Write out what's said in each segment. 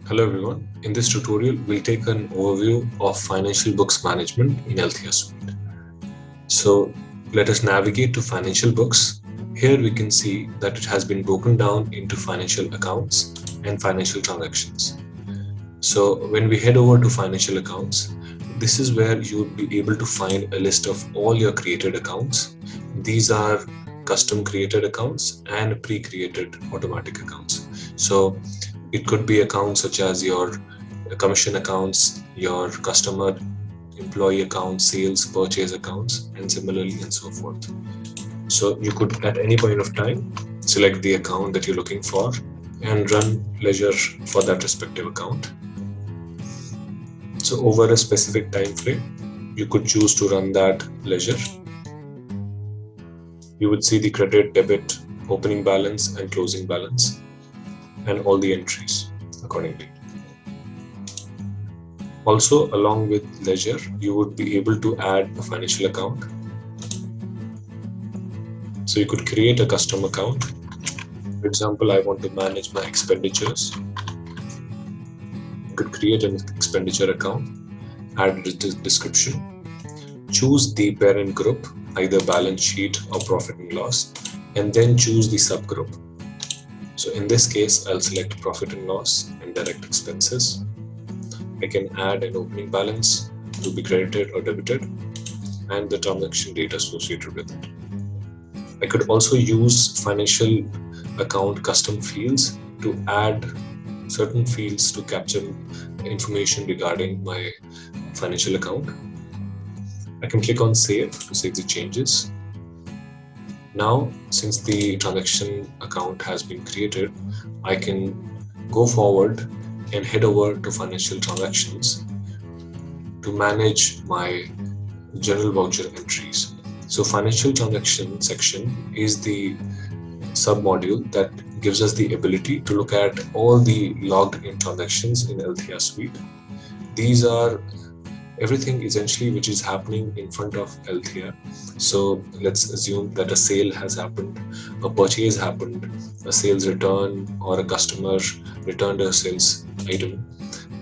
Hello everyone. In this tutorial, we'll take an overview of financial books management in AltheaSuite. So let us navigate to financial books. Here we can see that it has been broken down into financial accounts and financial transactions. So when we head over to financial accounts, this is where you would be able to find a list of all your created accounts. These are custom created accounts and pre-created automatic accounts. So it could be accounts such as your commission accounts, your customer employee accounts, sales, purchase accounts, and similarly and so forth. So you could at any point of time select the account that you're looking for and run ledger for that respective account. So over a specific time frame, you could choose to run that ledger. You would see the credit, debit, opening balance, and closing balance, and all the entries accordingly. Also, along with ledger, you would be able to add a financial account. So you could create a custom account. For example, I want to manage my expenditures. You could create an expenditure account, add a description, choose the parent group, either balance sheet or profit and loss, and then choose the subgroup. So in this case, I'll select profit and loss and direct expenses. I can add an opening balance to be credited or debited and the transaction data associated with it. I could also use financial account custom fields to add certain fields to capture information regarding my financial account. I can click on save to save the changes. Now, since the transaction account has been created, I can go forward and head over to financial transactions to manage my general voucher entries. So financial transaction section is the sub-module that gives us the ability to look at all the logged in transactions in AltheaSuite. These are everything essentially which is happening in front of Althea. So let's assume that a sale has happened, a purchase happened, a sales return, or a customer returned a sales item.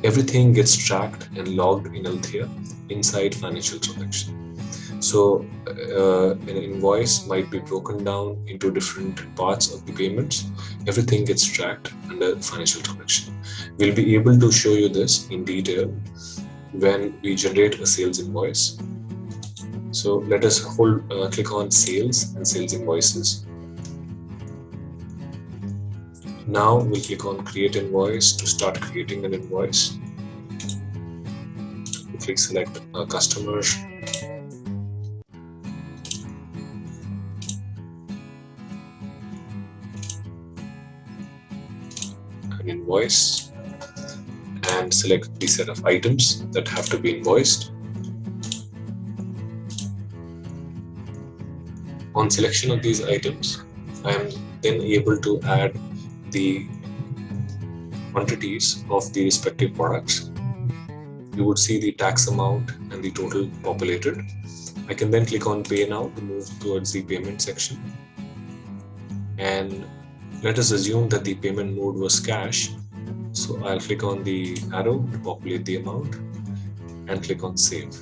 Everything gets tracked and logged in Althea inside financial transaction. So an invoice might be broken down into different parts of the payments. Everything gets tracked under financial transaction. We'll be able to show you this in detail when we generate a sales invoice. So let us click on sales and sales invoices. Now we'll click on create invoice to start creating an invoice. We click select a customer. An invoice. And select the set of items that have to be invoiced. On selection of these items, I am then able to add the quantities of the respective products. You would see the tax amount and the total populated. I can then click on pay now to move towards the payment section. And let us assume that the payment mode was cash. So I'll click on the arrow to populate the amount and click on save.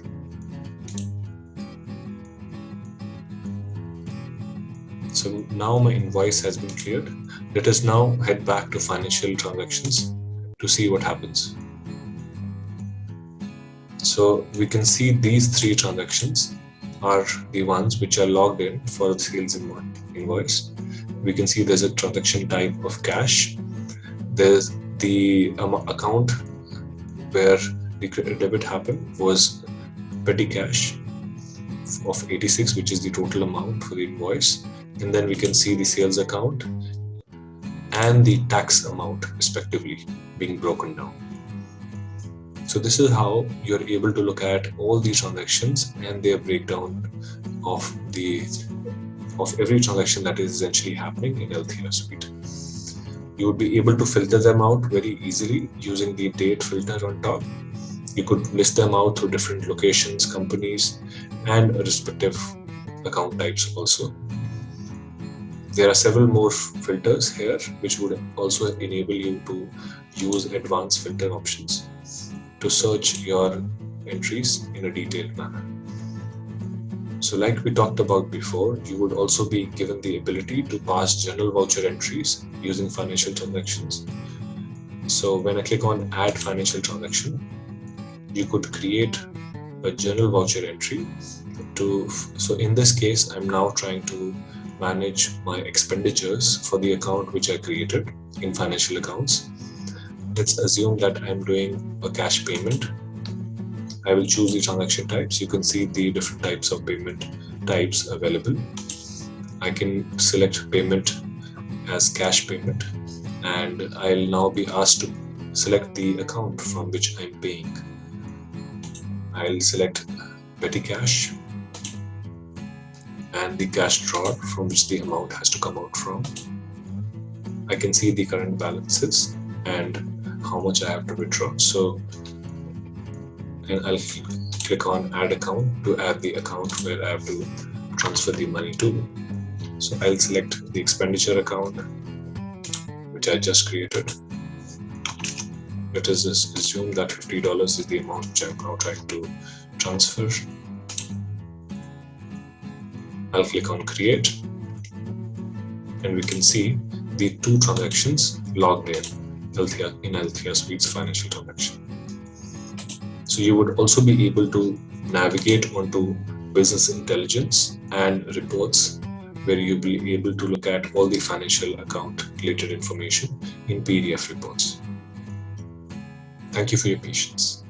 So now my invoice has been cleared. Let us now head back to financial transactions to see what happens. So we can see these three transactions are the ones which are logged in for the sales invoice. We can see there's a transaction type of cash. There's the account where the debit happened was petty cash of 86, which is the total amount for the invoice. And then we can see the sales account and the tax amount respectively being broken down. So this is how you're able to look at all these transactions and their breakdown of every transaction that is essentially happening in AltheaSuite. You would be able to filter them out very easily using the date filter on top. You could list them out through different locations, companies, and respective account types also. There are several more filters here which would also enable you to use advanced filter options to search your entries in a detailed manner. So like we talked about before, you would also be given the ability to pass general voucher entries using financial transactions. So when I click on add financial transaction, you could create a general voucher entry so in this case, I'm now trying to manage my expenditures for the account which I created in financial accounts. Let's assume that I'm doing a cash payment. I will choose the transaction types. You can see the different types of payment types available. I can select payment as cash payment, and I'll now be asked to select the account from which I'm paying. I'll select petty cash and the cash drawer from which the amount has to come out from. I can see the current balances and how much I have to withdraw. So, and I'll click on add account to add the account where I have to transfer the money to. So I'll select the expenditure account which I just created. Let us just assume that $50 is the amount which I'm now trying to transfer. I'll click on create, and we can see the two transactions logged in AltheaSuite's financial transaction. So you would also be able to navigate onto business intelligence and reports, where you'll be able to look at all the financial account related information in PDF reports. Thank you for your patience.